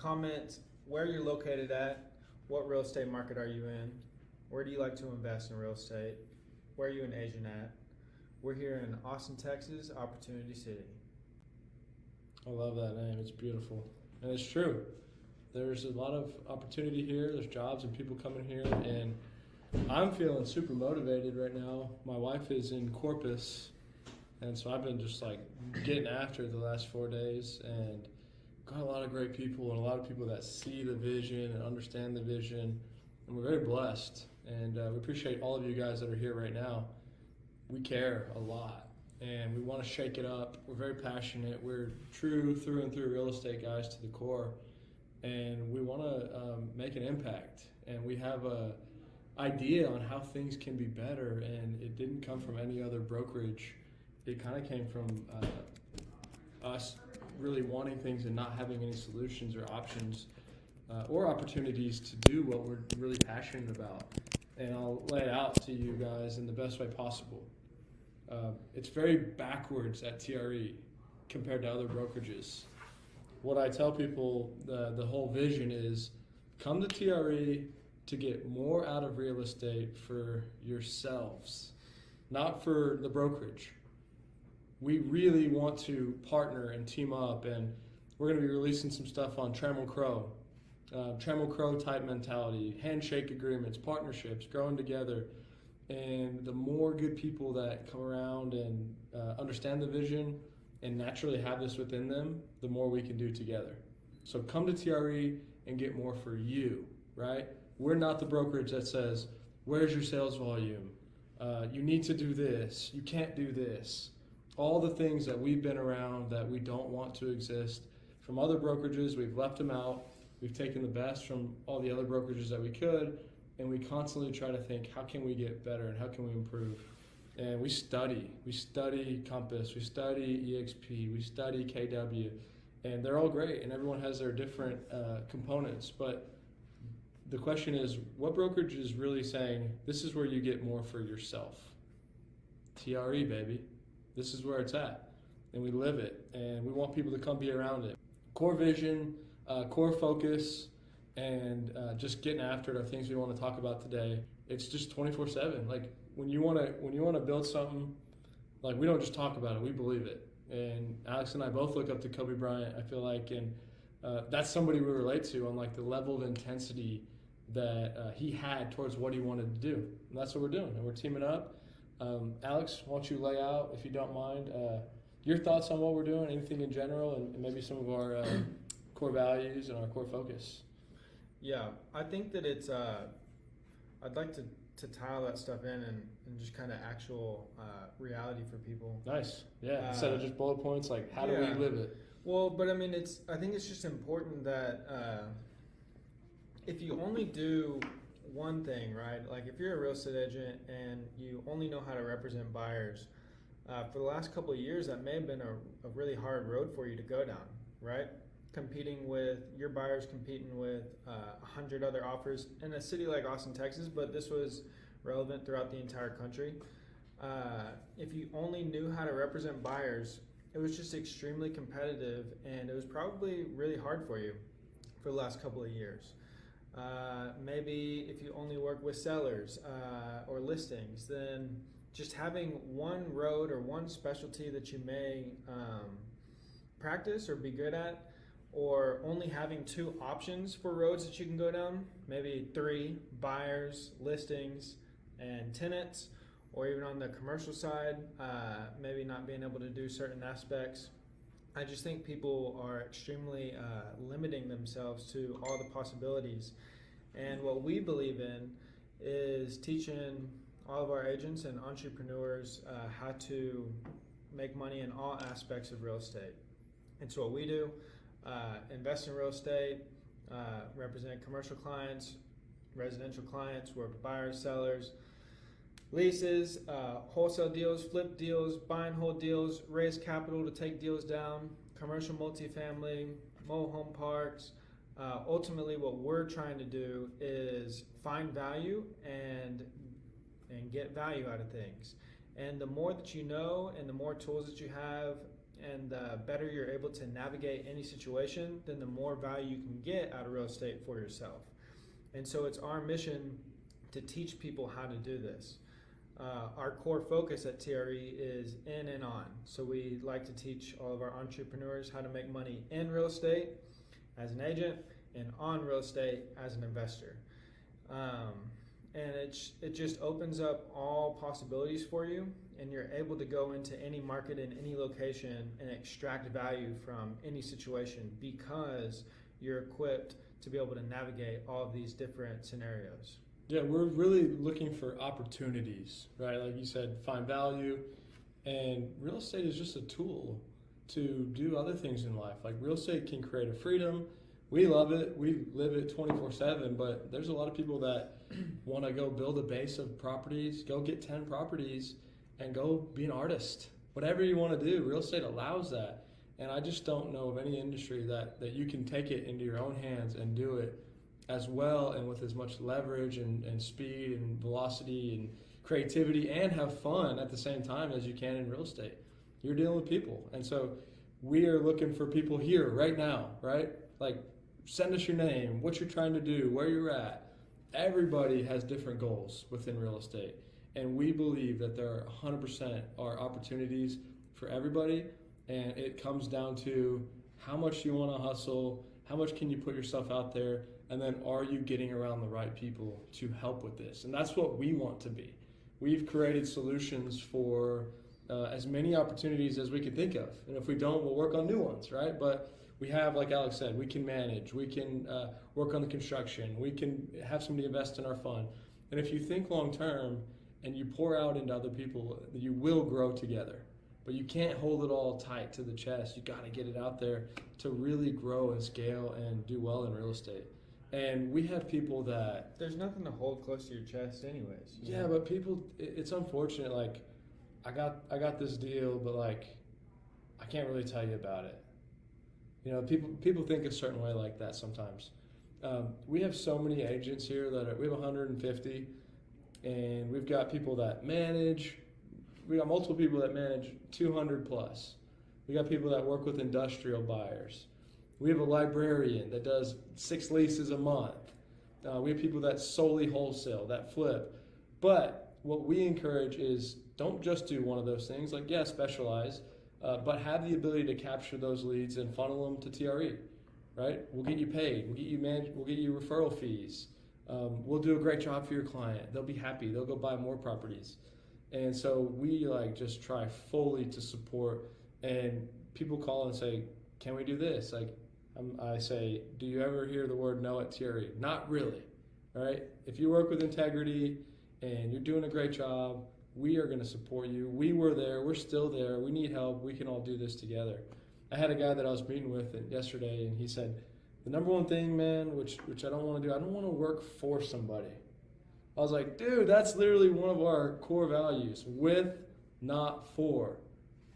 comment where you're located at, what real estate market are you in, where do you like to invest in real estate, where are you an agent at. We're here in Austin, Texas, Opportunity City. I love that name. It's beautiful. And it's true. There's a lot of opportunity here. There's jobs and people coming here. And I'm feeling super motivated right now. My wife is in Corpus. And so I've been just like getting after it the last 4 days. And got a lot of great people and a lot of people that see the vision and understand the vision. And we're very blessed. And we appreciate all of you guys that are here right now. We care a lot. And we want to shake it up. We're very passionate. We're true through and through real estate guys to the core. And we want to make an impact. And we have a idea on how things can be better. And it didn't come from any other brokerage. It kind of came from us really wanting things and not having any solutions or options or opportunities to do what we're really passionate about. And I'll lay it out to you guys in the best way possible. It's very backwards at TRE compared to other brokerages. What I tell people, the whole vision is come to TRE to get more out of real estate for yourselves, not for the brokerage. We really want to partner and team up, and we're going to be releasing some stuff on Trammell Crow type mentality, handshake agreements, partnerships, growing together. And the more good people that come around and understand the vision and naturally have this within them, the more we can do together. So come to TRE and get more for you, right? We're not the brokerage that says, where's your sales volume? You need to do this. You can't do this. All the things that we've been around that we don't want to exist from other brokerages, we've left them out. We've taken the best from all the other brokerages that we could. And we constantly try to think, how can we get better and how can we improve? And we study Compass, we study EXP, we study KW, and they're all great, and everyone has their different components. But the question is, what brokerage is really saying, this is where you get more for yourself? TRE, baby. This is where it's at, and we live it, and we want people to come be around it. Core vision, core focus, and just getting after it are things we want to talk about today. It's just 24/7. Like when you want to build something, like we don't just talk about it, we believe it. And Alex and I both look up to Kobe Bryant, I feel like, and that's somebody we relate to on like the level of intensity that he had towards what he wanted to do. And that's what we're doing, and we're teaming up. Alex, why don't you lay out, if you don't mind, your thoughts on what we're doing, anything in general, and maybe some of our core values and our core focus. Yeah, I think that it's, I'd like to tie all that stuff in and just kind of actual reality for people. Nice. Yeah, instead of just bullet points, like how do we live it? Well, but I mean, I think it's just important that if you only do one thing, right? Like if you're a real estate agent and you only know how to represent buyers, for the last couple of years, that may have been a really hard road for you to go down, right? Competing with your buyers, competing with 100 other offers in a city like Austin, Texas, but this was relevant throughout the entire country. If you only knew how to represent buyers, it was just extremely competitive, and it was probably really hard for you for the last couple of years. Maybe if you only work with sellers or listings, then just having one road or one specialty that you may practice or be good at, or only having 2 options for roads that you can go down, maybe 3, buyers, listings, and tenants, or even on the commercial side, maybe not being able to do certain aspects. I just think people are extremely limiting themselves to all the possibilities. And what we believe in is teaching all of our agents and entrepreneurs how to make money in all aspects of real estate. And so what we do, invest in real estate, represent commercial clients, residential clients, work with buyers, sellers, leases, wholesale deals, flip deals, buy and hold deals, raise capital to take deals down, commercial multifamily, mobile home parks. Ultimately, what we're trying to do is find value and get value out of things. And the more that you know and the more tools that you have and the better you're able to navigate any situation, then the more value you can get out of real estate for yourself. And so it's our mission to teach people how to do this. Our core focus at TRE is in and on. So we like to teach all of our entrepreneurs how to make money in real estate as an agent and on real estate as an investor. And it just opens up all possibilities for you, and you're able to go into any market in any location and extract value from any situation because you're equipped to be able to navigate all of these different scenarios. Yeah, we're really looking for opportunities, right? Like you said, find value, and real estate is just a tool to do other things in life. Like real estate can create a freedom. We love it. We live it 24/7, but there's a lot of people that want to go build a base of properties, go get 10 properties, and go be an artist. Whatever you want to do, real estate allows that. And I just don't know of any industry that you can take it into your own hands and do it as well and with as much leverage and speed and velocity and creativity and have fun at the same time as you can in real estate. You're dealing with people. And so we are looking for people here right now, right? Like, send us your name, what you're trying to do, where you're at. Everybody has different goals within real estate. And we believe that there are 100% are opportunities for everybody. And it comes down to how much you want to hustle, how much can you put yourself out there, and then are you getting around the right people to help with this? And that's what we want to be. We've created solutions for as many opportunities as we can think of. And if we don't, we'll work on new ones, right? But we have, like Alex said, we can manage, we can work on the construction, we can have somebody invest in our fund. And if you think long term and you pour out into other people, you will grow together. But you can't hold it all tight to the chest. You got to get it out there to really grow and scale and do well in real estate. And we have people that... There's nothing to hold close to your chest anyways. Yeah, but people, it's unfortunate. Like, I got this deal, but like, I can't really tell you about it. You know, people think a certain way like that sometimes. We have so many agents here we have 150, and we've got people that manage. We got multiple people that manage 200 plus. We got people that work with industrial buyers. We have a librarian that does 6 leases a month. We have people that solely wholesale, that flip. But what we encourage is don't just do one of those things. Like, yeah, specialize, but have the ability to capture those leads and funnel them to TRE, right? We'll get you paid. We'll get you referral fees. We'll do a great job for your client. They'll be happy. They'll go buy more properties. And so we just try fully to support. And people call and say, "Can we do this?" Like, I say, "Do you ever hear the word no at TRE?" Not really, all right? If you work with integrity and you're doing a great job, we are going to support you. We were there. We're still there. We need help. We can all do this together. I had a guy that I was meeting with yesterday, and he said, "The number one thing, man, which I don't want to do, I don't want to work for somebody." I was like, dude, that's literally one of our core values, with, not for.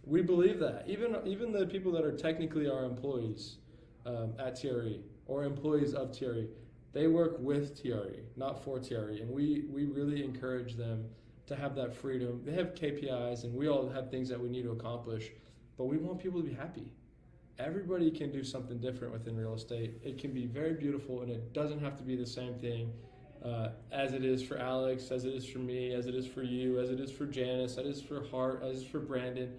We believe that. Even the people that are technically our employees at TRE or employees of TRE, they work with TRE, not for TRE. And we really encourage them to have that freedom. They have KPIs, and we all have things that we need to accomplish, but we want people to be happy. Everybody can do something different within real estate. It can be very beautiful, and it doesn't have to be the same thing as it is for Alex, as it is for me, as it is for you, as it is for Janice, as it is for Hart, as it is for Brandon.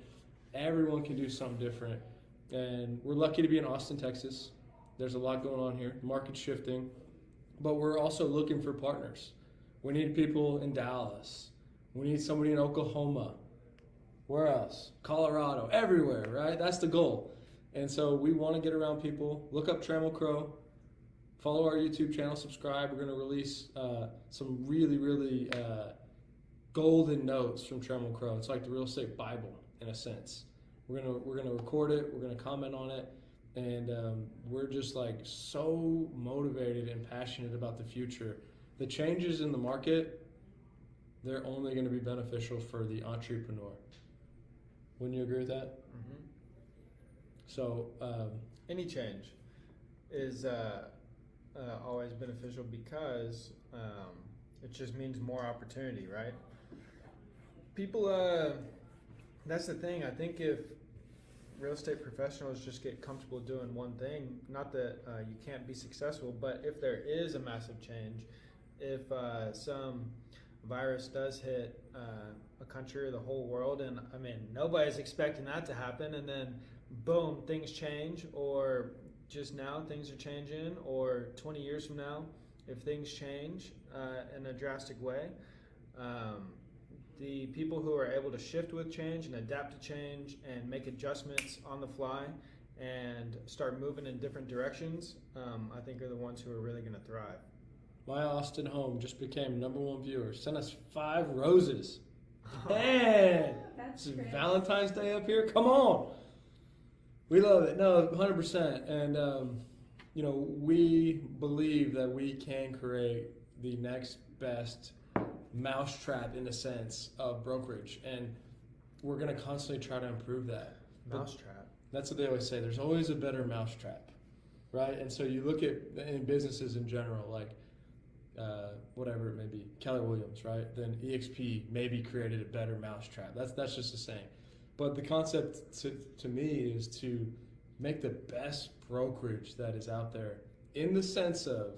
Everyone can do something different. And we're lucky to be in Austin, Texas. There's a lot going on here. The market's shifting. But we're also looking for partners. We need people in Dallas. We need somebody in Oklahoma. Where else? Colorado. Everywhere, right? That's the goal. And so we want to get around people. Look up Trammell Crow. Follow our YouTube channel. Subscribe. We're going to release some really, really golden notes from Trammell Crow. It's like the real estate Bible in a sense. We're gonna record it. We're gonna comment on it, and we're just like so motivated and passionate about the future. The changes in the market, they're only going to be beneficial for the entrepreneur. Wouldn't you agree with that? Mm-hmm. So any change is always beneficial because it just means more opportunity, right? People, that's the thing. I think if real estate professionals just get comfortable doing one thing. Not that you can't be successful, but if there is a massive change, if some virus does hit a country or the whole world, and I mean, nobody's expecting that to happen, and then boom, things change, or just now things are changing, or 20 years from now, if things change in a drastic way, the people who are able to shift with change and adapt to change and make adjustments on the fly and start moving in different directions, I think are the ones who are really going to thrive. My Austin home just became #1 viewer. Sent us 5 roses. Man, That's this is great. Valentine's Day up here. Come on, we love it. No, 100%. And you know, we believe that we can create the next best mousetrap in a sense of brokerage, and we're going to constantly try to improve that. Mousetrap. That's what they always say. There's always a better mousetrap, right? And so you look at in businesses in general, like whatever it may be, Keller Williams, right? Then EXP maybe created a better mousetrap. That's just a saying. But the concept to me is to make the best brokerage that is out there, in the sense of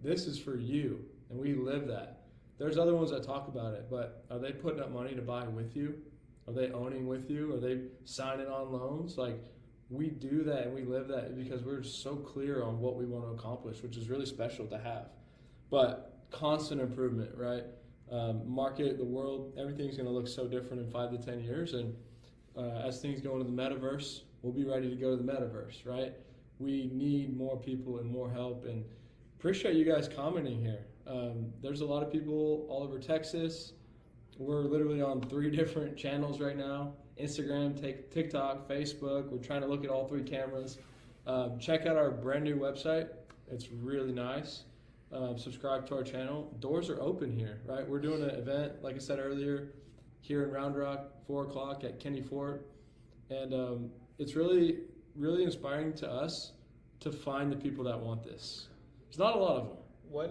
this is for you, and we live that. There's other ones that talk about it, but are they putting up money to buy with you? Are they owning with you? Are they signing on loans? Like, we do that and we live that because we're so clear on what we want to accomplish, which is really special to have. But constant improvement, right? Market, the world, everything's going to look so different in 5 to 10 years. And as things go into the metaverse, we'll be ready to go to the metaverse, right? We need more people and more help. And appreciate you guys commenting here. There's a lot of people all over Texas. We're literally on 3 different channels right now: Instagram, TikTok, Facebook. We're trying to look at all 3 cameras. Check out our brand new website. It's really nice. Subscribe to our channel. Doors are open here, right? We're doing an event, like I said earlier, here in Round Rock, 4 o'clock at Kenny Fort. And it's really, really inspiring to us to find the people that want this. There's not a lot of them. What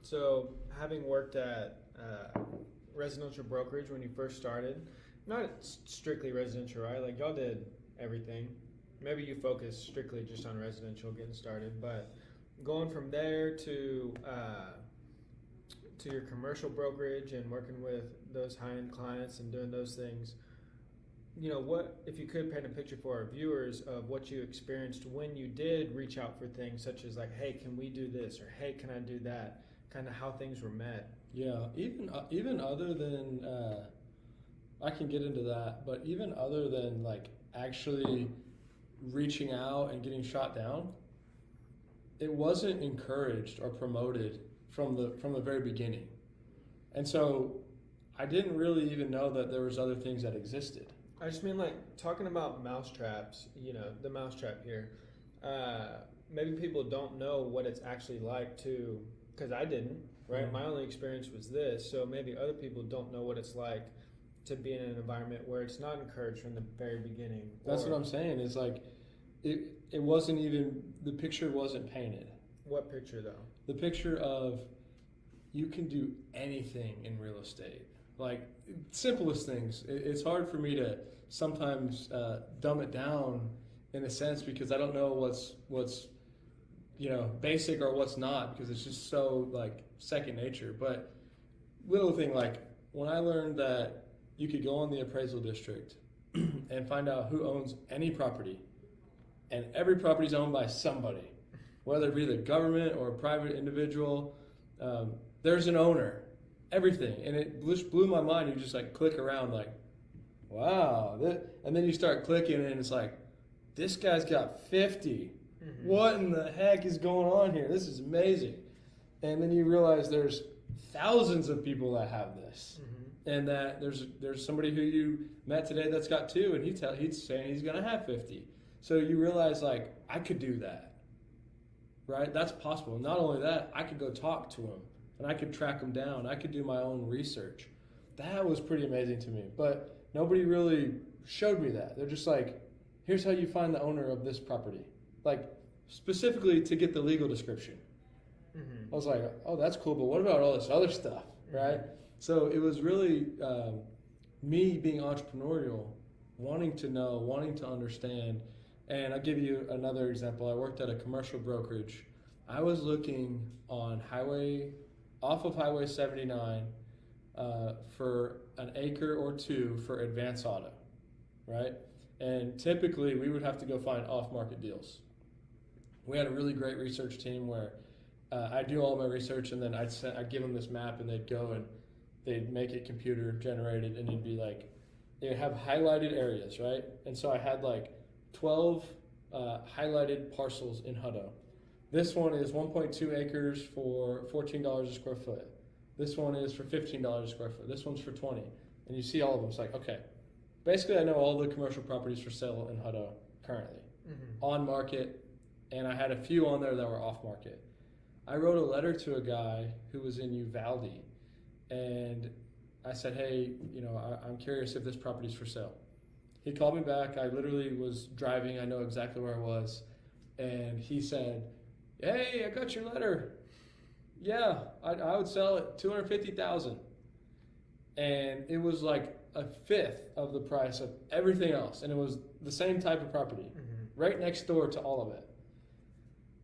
so having worked at residential brokerage when you first started, not strictly residential, right? Like, y'all did everything. Maybe you focused strictly just on residential getting started, but going from there to your commercial brokerage and working with those high-end clients and doing those things, you know, what if you could paint a picture for our viewers of what you experienced when you did reach out for things such as like, hey, can we do this, or hey, can I do that? Kind of how things were met. Yeah, even other than I can get into that, but even other than like actually reaching out and getting shot down, it wasn't encouraged or promoted from the very beginning. And so I didn't really even know that there was other things that existed. I just mean, like, talking about mousetraps, you know, the mousetrap here. Maybe people don't know what it's actually like to, because I didn't, right? Mm-hmm. My only experience was this, so maybe other people don't know what it's like to be in an environment where it's not encouraged from the very beginning. That's what I'm saying. It's like, it wasn't even, the picture wasn't painted. What picture, though? The picture of you can do anything in real estate. Like, simplest things. It's hard for me to sometimes dumb it down in a sense because I don't know what's you know, basic or what's not, because it's just so like second nature. But little thing, like when I learned that you could go on the appraisal district and find out who owns any property, and every property is owned by somebody, whether it be the government or a private individual. There's an owner, everything, and it just blew my mind. You just like click around, like, wow, and then you start clicking, and it's like, this guy's got 50. Mm-hmm. What in the heck is going on here? This is amazing. And then you realize there's thousands of people that have this, mm-hmm. and that there's somebody who you met today that's got 2, and he's saying he's gonna have 50. So you realize, like, I could do that, right? That's possible. Not only that, I could go talk to him, and I could track him down. I could do my own research. That was pretty amazing to me. But nobody really showed me that. They're just like, here's how you find the owner of this property. Like, specifically to get the legal description. Mm-hmm. I was like, oh, that's cool, but what about all this other stuff, right? Mm-hmm. So it was really me being entrepreneurial wanting to know, wanting to understand. And I'll give you another example. I worked at a commercial brokerage. I was looking on off of Highway 79 for an acre or two for Advance Auto, right? And typically we would have to go find off-market deals. We had a really great research team where I do all my research, and then I'd give them this map, and they'd go and they'd make it computer generated, and it'd be like, they'd have highlighted areas, right? And so I had like 12 highlighted parcels in Hutto. This one is 1.2 acres for $14 a square foot. This one is for $15 a square foot. This one's for 20. And you see all of them. It's like, okay. Basically, I know all the commercial properties for sale in Hutto currently. On market, and I had a few on there that were off market. I wrote a letter to a guy who was in Uvalde, and I said, hey, I'm curious if this property's for sale. He called me back. I literally was driving. I know exactly where I was. And he said, hey, I got your letter. Yeah, I would sell it $250,000. And it was like a fifth of the price of everything else. And it was the same type of property, right next door to all of it.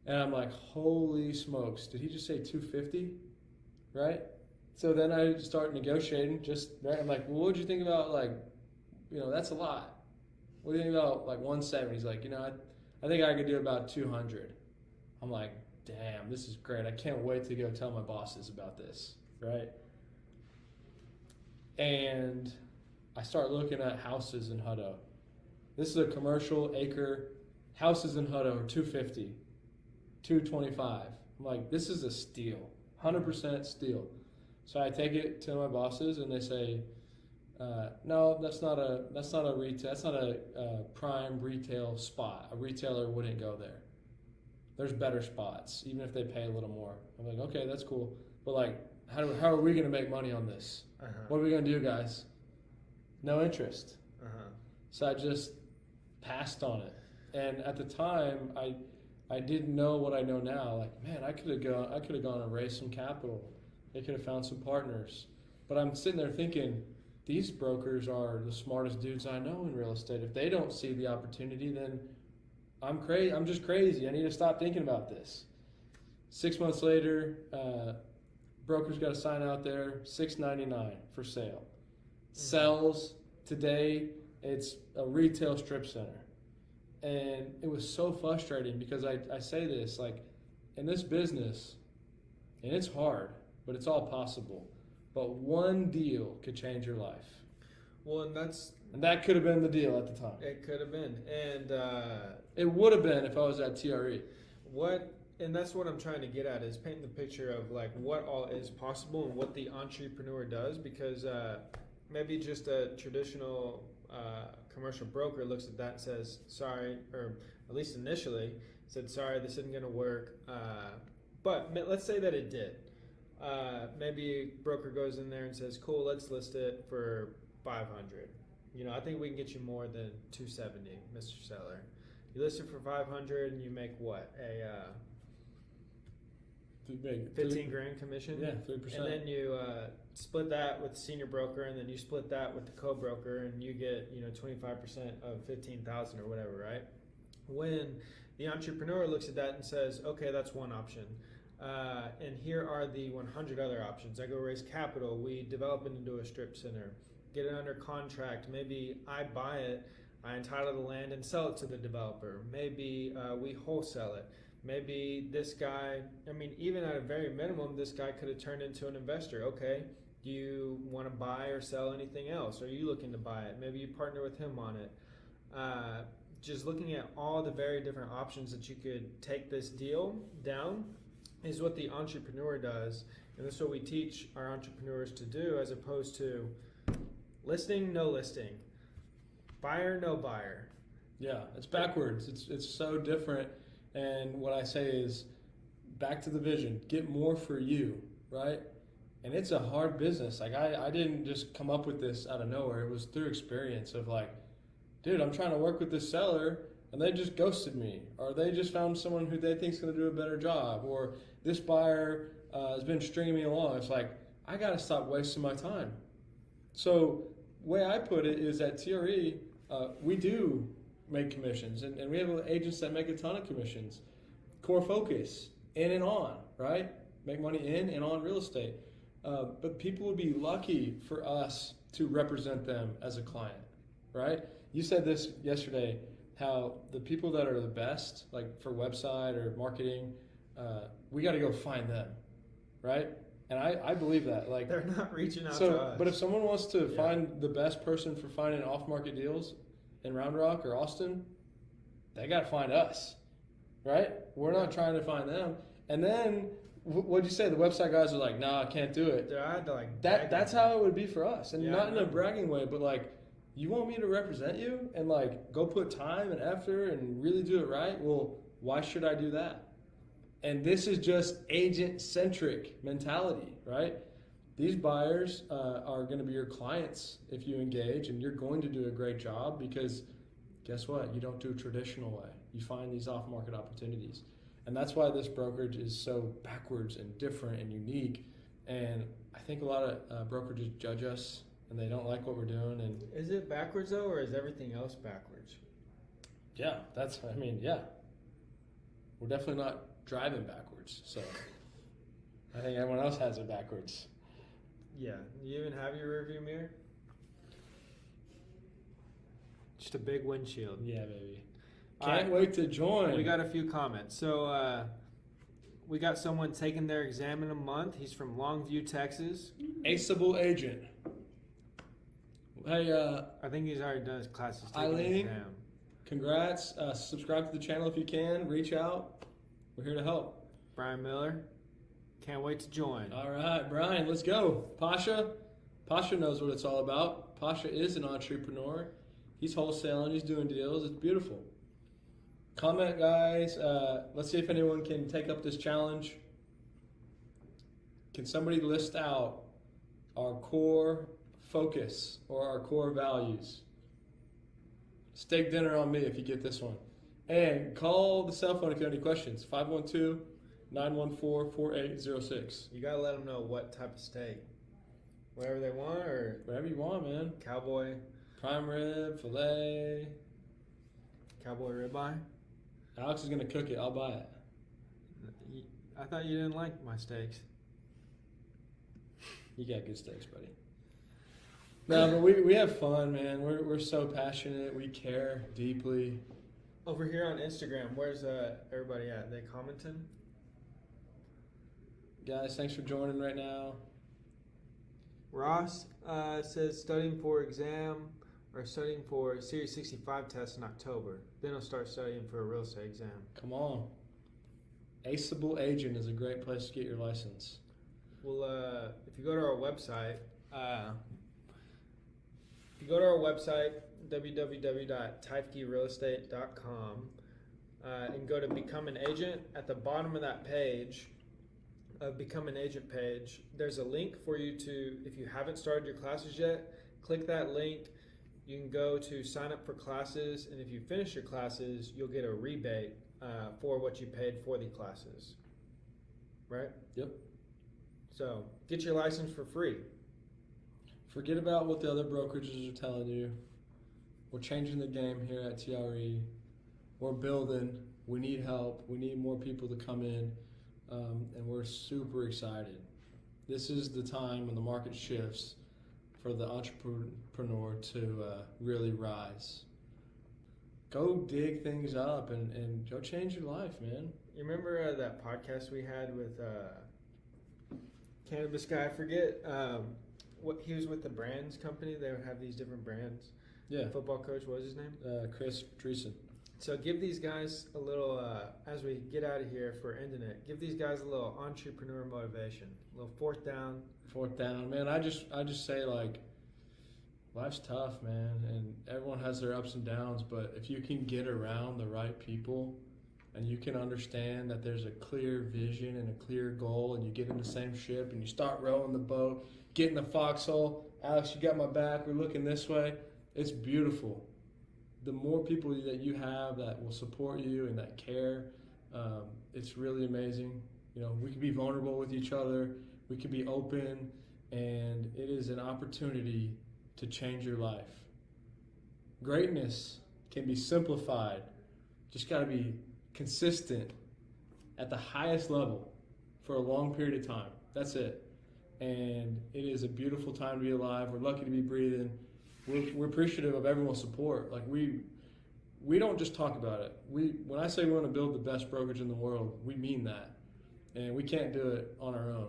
And I'm like, holy smokes, did he just say 250? Right? So then I start negotiating, right? I'm like, well, what would you think about, that's a lot. What do you think about 170? He's like, I think I could do about 200. I'm like, damn, this is great. I can't wait to go tell my bosses about this, right? And I start looking at houses in Hutto. This is a commercial acre. Houses in Hutto are 250, 225. I'm like, this is a steal, 100% steal. So I take it to my bosses, and they say, no, that's not a retail. That's not a prime retail spot. A retailer wouldn't go there. There's better spots, even if they pay a little more. I'm like, okay, that's cool. But how are we going to make money on this? What are we going to do, guys? No interest. So I just passed on it. And at the time, I didn't know what I know now. Like, man, I could have gone and raised some capital. They could have found some partners. But I'm sitting there thinking, these brokers are the smartest dudes I know in real estate. If they don't see the opportunity, then I'm crazy. I'm just crazy. I need to stop thinking about this. 6 months later, broker's got a sign out there, $6.99 for sale. Sells today. It's a retail strip center. And it was so frustrating because I say this, in this business, and it's hard, but it's all possible. But one deal could change your life. Well, and that could have been the deal at the time. It could have been, and it would have been if I was at TRE. And that's what I'm trying to get at, is painting the picture of what all is possible and what the enTREpreneur does. Because maybe just a traditional commercial broker looks at that and says, sorry, or at least initially said, sorry, this isn't going to work. But let's say that it did. Maybe a broker goes in there and says, cool, let's list it for 500. I think we can get you more than 270, Mr. Seller. You list it for 500 and you make what? A 15 grand commission? Yeah, 3%. And then you split that with the senior broker, and then you split that with the co-broker, and you get 25% of 15,000 or whatever, right? When the enTREpreneur looks at that and says, okay, that's one option. And here are the 100 other options. I go raise capital. We develop it into a strip center. Get it under contract. Maybe I buy it. I entitle the land and sell it to the developer. Maybe we wholesale it. Maybe this guy, even at a very minimum, this guy could have turned into an investor. Okay, do you want to buy or sell anything else? Are you looking to buy it? Maybe you partner with him on it. Just looking at all the very different options that you could take this deal down is what the enTREpreneur does. And that's what we teach our entrepreneurs to do, as opposed to listing, no listing, buyer, no buyer. Yeah, it's backwards. It's so different. And what I say is, back to the vision, get more for you, right? And it's a hard business. I didn't just come up with this out of nowhere. It was through experience of dude, I'm trying to work with this seller and they just ghosted me, or they just found someone who they think is going to do a better job, or this buyer has been stringing me along. It's I got to stop wasting my time. So the way I put it is at TRE, we do make commissions, and we have agents that make a ton of commissions. Core focus, in and on, right? Make money in and on real estate. But people would be lucky for us to represent them as a client, right? You said this yesterday, how the people that are the best, like for website or marketing, we got to go find them, right? And I believe that. Like, they're not reaching out to us. But if someone wants to find the best person for finding off-market deals in Round Rock or Austin, they got to find us, right? We're not trying to find them. And then, what'd you say? The website guys are like, "No, I can't do it." I had to That's how it would be for us, and not in a know. bragging way, but like, you want me to represent you and like go put time and effort and really do it right? Well, why should I do that? And this is just agent-centric mentality, right? These buyers are going to be your clients if you engage, and you're going to do a great job because guess what? You don't do a traditional way. You find these off-market opportunities. And that's why this brokerage is so backwards and different and unique. And I think a lot of brokerages judge us, and they don't like what we're doing. And is it backwards though, or is everything else backwards? Yeah, we're definitely not driving backwards. So I think everyone else has it backwards. Yeah. You even have your rearview mirror? Just a big windshield. Yeah, baby. Can't wait to join. We got a few comments. So we got someone taking their exam in a month. He's from Longview, Texas. Aceable agent. Hey, I think he's already done his classes. Eileen, congrats. Subscribe to the channel if you can. Reach out. We're here to help. Brian Miller, can't wait to join. All right, Brian, let's go. Pasha knows what it's all about. Pasha is an enTREpreneur. He's wholesaling. He's doing deals. It's beautiful. Comment, guys. Let's see if anyone can take up this challenge. Can somebody list out our core focus or our core values? Steak dinner on me if you get this one. And call the cell phone if you have any questions. 512-914-4806. You gotta let them know what type of steak. Whatever they want, or whatever you want, man. Cowboy. Prime rib, filet. Cowboy ribeye. Alex is gonna cook it. I'll buy it. I thought you didn't like my steaks. You got good steaks, buddy. No, but we have fun, man. We're so passionate. We care deeply. Over here on Instagram, where's everybody at? They commenting? Guys, thanks for joining right now. Ross says studying for exam or studying for Series 65 test in October. Then he'll start studying for a real estate exam. Come on. Aceable Agent is a great place to get your license. Well, if you go to our website, www.teifkerealestate.com and go to Become an Agent, at the bottom of that page, Become an Agent page, there's a link for you to, if you haven't started your classes yet, click that link. You can go to sign up for classes, and if you finish your classes, you'll get a rebate for what you paid for the classes. Right? Yep. So get your license for free. Forget about what the other brokerages are telling you. We're changing the game here at TRE. We're building. We need help. We need more people to come in. And we're super excited. This is the time when the market shifts for the enTREpreneur to really rise. Go dig things up and go change your life, man. You remember that podcast we had with cannabis guy? I forget what he was with, the brands company. They would have these different brands. Yeah. Football coach, what was his name? Chris Dreesen. So give these guys a little, as we get out of here, if we're ending it, give these guys a little enTREpreneur motivation, a little fourth down. Fourth down, man. I just say, like, life's tough, man, and everyone has their ups and downs, but if you can get around the right people and you can understand that there's a clear vision and a clear goal, and you get in the same ship and you start rowing the boat, get in the foxhole, Alex, you got my back, we're looking this way, it's beautiful. The more people that you have that will support you and that care, it's really amazing. You know, we can be vulnerable with each other, we can be open, and it is an opportunity to change your life. Greatness can be simplified. Just got to be consistent at the highest level for a long period of time. That's it. And it is a beautiful time to be alive. We're lucky to be breathing. We're appreciative of everyone's support. Like we don't just talk about it. When I say we want to build the best brokerage in the world, we mean that. And we can't do it on our own.